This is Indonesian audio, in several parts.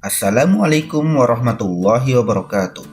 Assalamualaikum warahmatullahi wabarakatuh.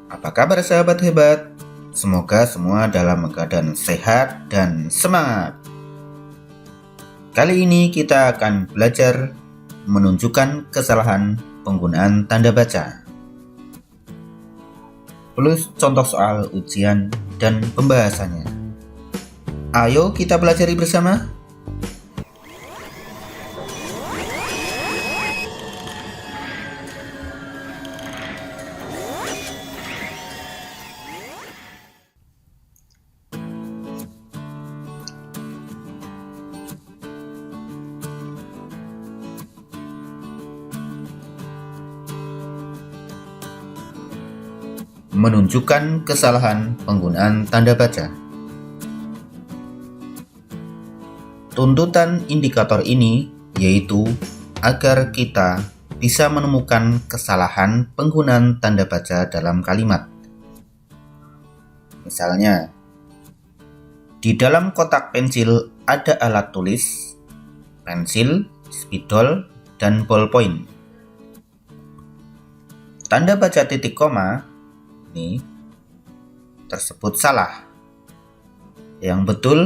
Apa kabar sahabat hebat? Semoga semua dalam keadaan sehat dan semangat. Kali ini kita akan belajar menunjukkan kesalahan penggunaan tanda baca, plus contoh soal ujian dan pembahasannya. Ayo kita pelajari bersama. Menunjukkan kesalahan penggunaan tanda baca. Tuntutan indikator ini yaitu agar kita bisa menemukan kesalahan penggunaan tanda baca dalam kalimat. Misalnya, di dalam kotak pensil ada alat tulis, pensil, spidol, dan ballpoint. Tanda baca titik koma ini tersebut salah. Yang betul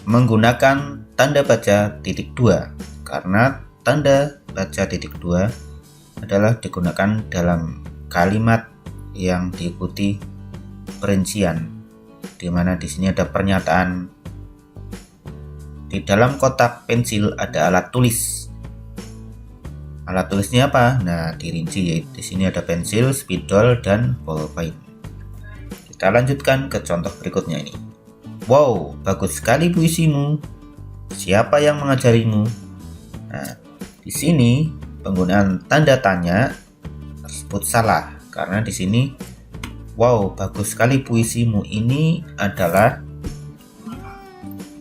menggunakan tanda baca titik 2 karena tanda baca titik 2 adalah digunakan dalam kalimat yang diikuti perincian, di mana di sini ada pernyataan di dalam kotak pensil ada alat tulis. Alat tulisnya apa? Nah, dirinci yaitu di sini ada pensil, spidol, dan ballpoint. Kita lanjutkan ke contoh berikutnya ini. Wow, bagus sekali puisimu. Siapa yang mengajarimu? Nah, di sini penggunaan tanda tanya tersebut salah karena di sini wow, bagus sekali puisimu ini adalah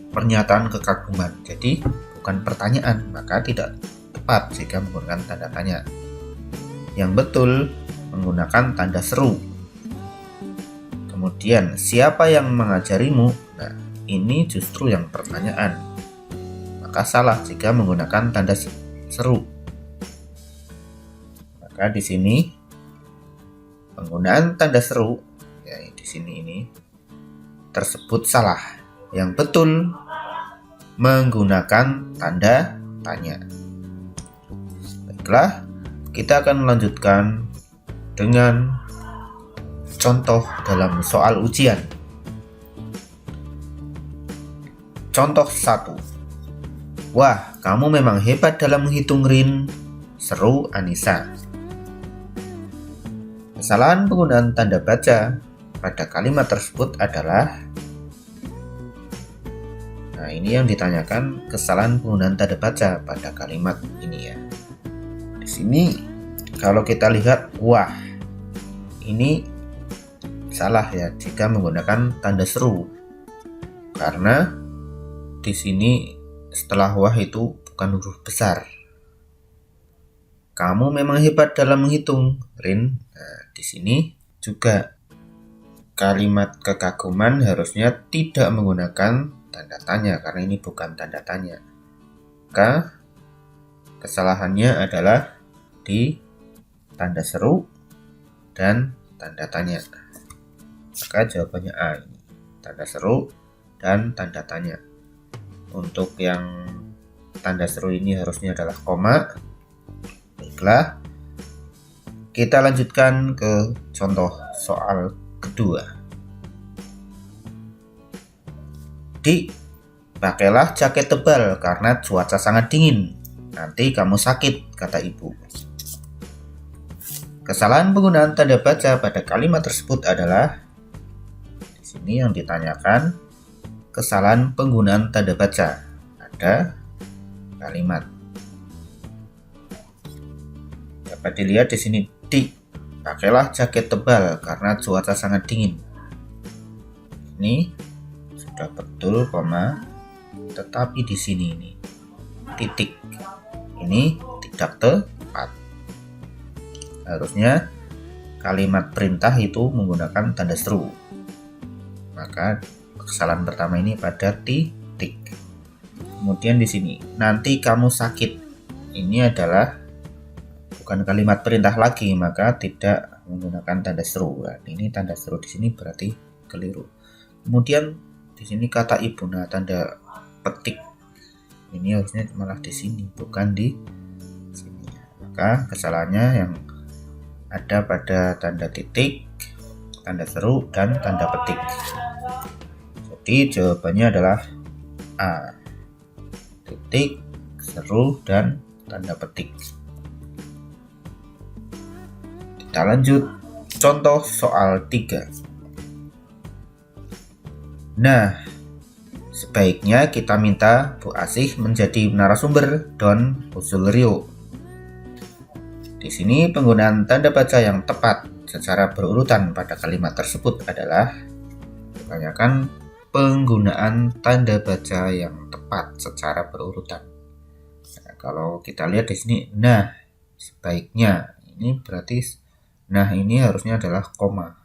pernyataan kekaguman. Jadi bukan pertanyaan, maka tidak tepat jika menggunakan tanda tanya. Yang betul menggunakan tanda seru. Kemudian siapa yang mengajarimu? Nah, ini justru yang pertanyaan. Maka salah jika menggunakan tanda seru. Maka di sini penggunaan tanda seru ya di sini ini tersebut salah. Yang betul menggunakan tanda tanya. Baiklah, kita akan melanjutkan dengan contoh dalam soal ujian. Contoh 1. Wah, kamu memang hebat dalam menghitung, Rin. Seru Anissa. Kesalahan penggunaan tanda baca pada kalimat tersebut adalah, nah ini yang ditanyakan, kesalahan penggunaan tanda baca pada kalimat ini ya. Di sini kalau kita lihat wah, ini salah ya jika menggunakan tanda seru. Karena di sini setelah wah itu bukan huruf besar. Kamu memang hebat dalam menghitung, Rin. Nah, di sini juga kalimat kekaguman harusnya tidak menggunakan tanda tanya karena ini bukan tanda tanya. Maka kesalahannya adalah di tanda seru dan tanda tanya. Maka jawabannya A ini, tanda seru dan tanda tanya. Untuk yang tanda seru ini harusnya adalah koma. Baiklah, kita lanjutkan ke contoh soal kedua. Pakailah jaket tebal karena cuaca sangat dingin. Nanti kamu sakit, kata ibu. Kesalahan penggunaan tanda baca pada kalimat tersebut adalah, di sini yang ditanyakan kesalahan penggunaan tanda baca pada kalimat. Dapat dilihat di sini pakailah jaket tebal karena cuaca sangat dingin. Ini sudah betul koma, tetapi di sini ini titik ini tidak tepat. Harusnya kalimat perintah itu menggunakan tanda seru. Maka kesalahan pertama ini pada titik. Kemudian di sini nanti kamu sakit. Ini adalah bukan kalimat perintah lagi, maka tidak menggunakan tanda seru. Nah, ini tanda seru di sini berarti keliru. Kemudian di sini kata ibu, nah tanda petik ini harusnya malah di sini, bukan di sini. Maka kesalahannya yang ada pada tanda titik, tanda seru, dan tanda petik. Jadi jawabannya adalah A. Titik, seru, dan tanda petik. Kita lanjut contoh soal 3. Nah, sebaiknya kita minta Bu Asih menjadi narasumber Don usul Rio. Di sini penggunaan tanda baca yang tepat secara berurutan pada kalimat tersebut adalah kebanyakan penggunaan tanda baca yang tepat secara berurutan. Nah, kalau kita lihat di sini, nah sebaiknya ini berarti nah ini harusnya adalah koma.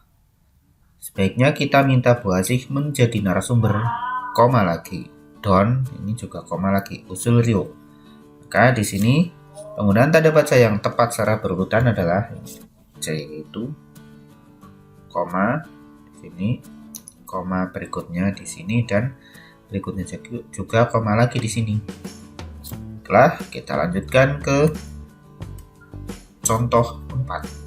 Sebaiknya kita minta Bu Asih menjadi narasumber, koma lagi. Don, ini juga koma lagi, usul Rio. Maka di sini penggunaan tanda baca yang tepat secara berurutan adalah C, itu koma di sini, koma berikutnya di sini, dan berikutnya juga koma lagi di sini. Setelah kita lanjutkan ke contoh 4.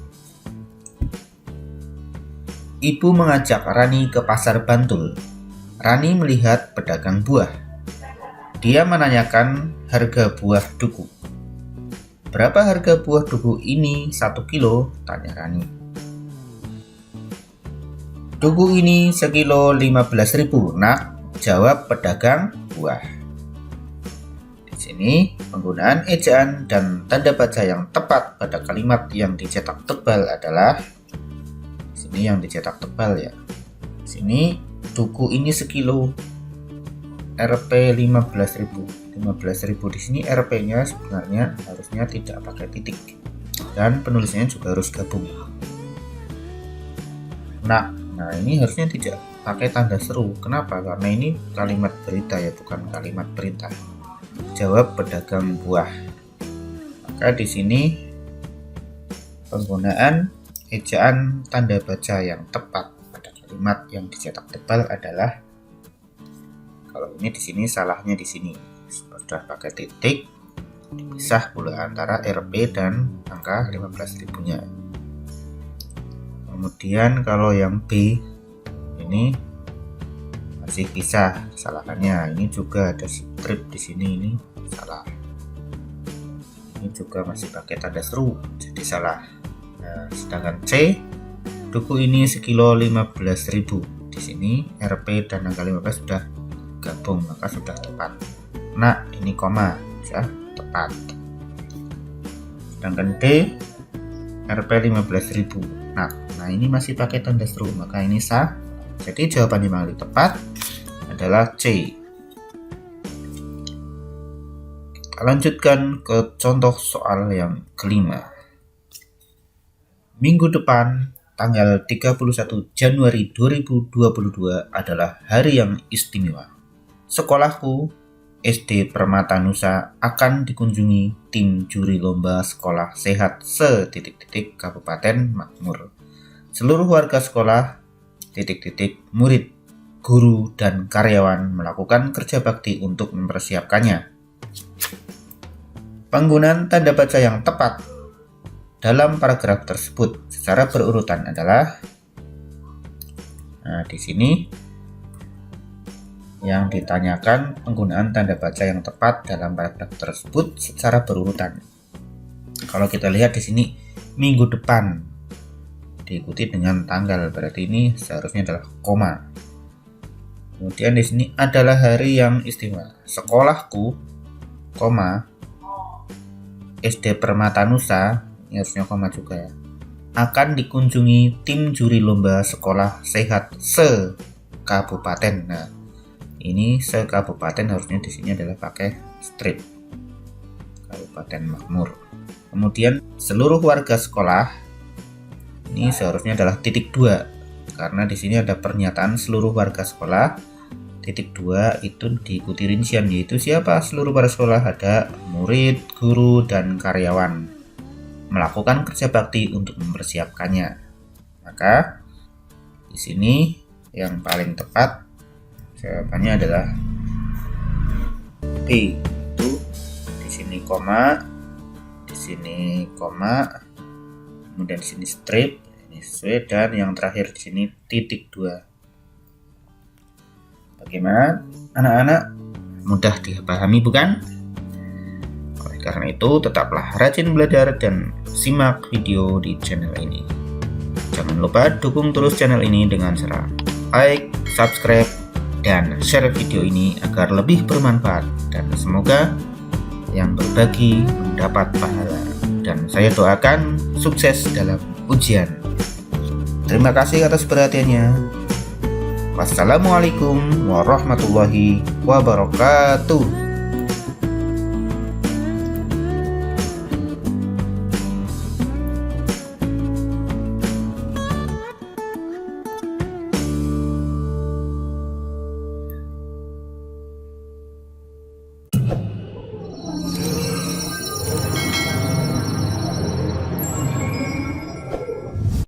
Ibu mengajak Rani ke pasar Bantul. Rani melihat pedagang buah. Dia menanyakan harga buah duku. Berapa harga buah duku ini 1 kilo? Tanya Rani. Duku ini sekilo 15.000, nak, jawab pedagang buah. Di sini penggunaan ejaan dan tanda baca yang tepat pada kalimat yang dicetak tebal adalah ini yang dicetak tebal ya. Sini duku ini sekilo, Rp 15.000. 15.000 di sini Rp-nya sebenarnya harusnya tidak pakai titik dan penulisannya juga harus gabung. Nah ini harusnya tidak pakai tanda seru. Kenapa? Karena ini kalimat berita ya, bukan kalimat perintah. Jawab pedagang buah. Maka di sini penggunaan ejaan tanda baca yang tepat pada kalimat yang dicetak tebal adalah, kalau ini di sini salahnya di sini sudah pakai titik, dipisah pula antara Rp dan angka 15.000-nya. Kemudian kalau yang B ini masih pisah kesalahannya, ini juga ada strip di sini, ini salah. Ini juga masih pakai tanda seru, jadi salah. Nah, sedangkan C, duku ini sekilo 15.000. Di sini Rp dan angka 15 sudah gabung, maka sudah tepat. Nah, ini koma, sudah tepat. Sedangkan D, Rp 15.000. Nah, ini masih pakai tanda seru, maka ini sah. Jadi jawaban yang paling tepat adalah C. Kita lanjutkan ke contoh soal yang kelima. Minggu depan, tanggal 31 Januari 2022 adalah hari yang istimewa. Sekolahku, SD Permatanusa, akan dikunjungi tim juri lomba sekolah sehat Kabupaten Makmur. Seluruh warga sekolah, murid, guru, dan karyawan melakukan kerja bakti untuk mempersiapkannya. Penggunaan tanda baca yang tepat dalam paragraf tersebut secara berurutan adalah, nah di sini yang ditanyakan penggunaan tanda baca yang tepat dalam paragraf tersebut secara berurutan. Kalau kita lihat di sini minggu depan diikuti dengan tanggal, berarti ini seharusnya adalah koma. Kemudian di sini adalah hari yang istimewa. Sekolahku, koma, SD Permatanusa, ini harusnya koma juga ya, akan dikunjungi tim juri lomba sekolah sehat se-kabupaten. Nah, ini se-kabupaten harusnya di sini adalah pakai strip Kabupaten Makmur. Kemudian seluruh warga sekolah, ini seharusnya adalah titik 2 karena di sini ada pernyataan seluruh warga sekolah. Titik 2 itu diikuti rincian, yaitu siapa seluruh warga sekolah, ada murid, guru, dan karyawan. melakukan kerja bakti untuk mempersiapkannya. Maka di sini yang paling tepat jawabannya adalah B. Itu di sini koma, di sini koma, kemudian di sini strip, ini sesuai, dan yang terakhir di sini titik 2. Bagaimana anak-anak? Mudah dipahami bukan? Oleh karena itu, tetaplah rajin belajar dan simak video di channel ini. Jangan lupa dukung terus channel ini dengan cara like, subscribe, dan share video ini agar lebih bermanfaat, dan semoga yang berbagi mendapat pahala, dan saya doakan sukses dalam ujian. Terima kasih atas perhatiannya. Wassalamualaikum warahmatullahi wabarakatuh.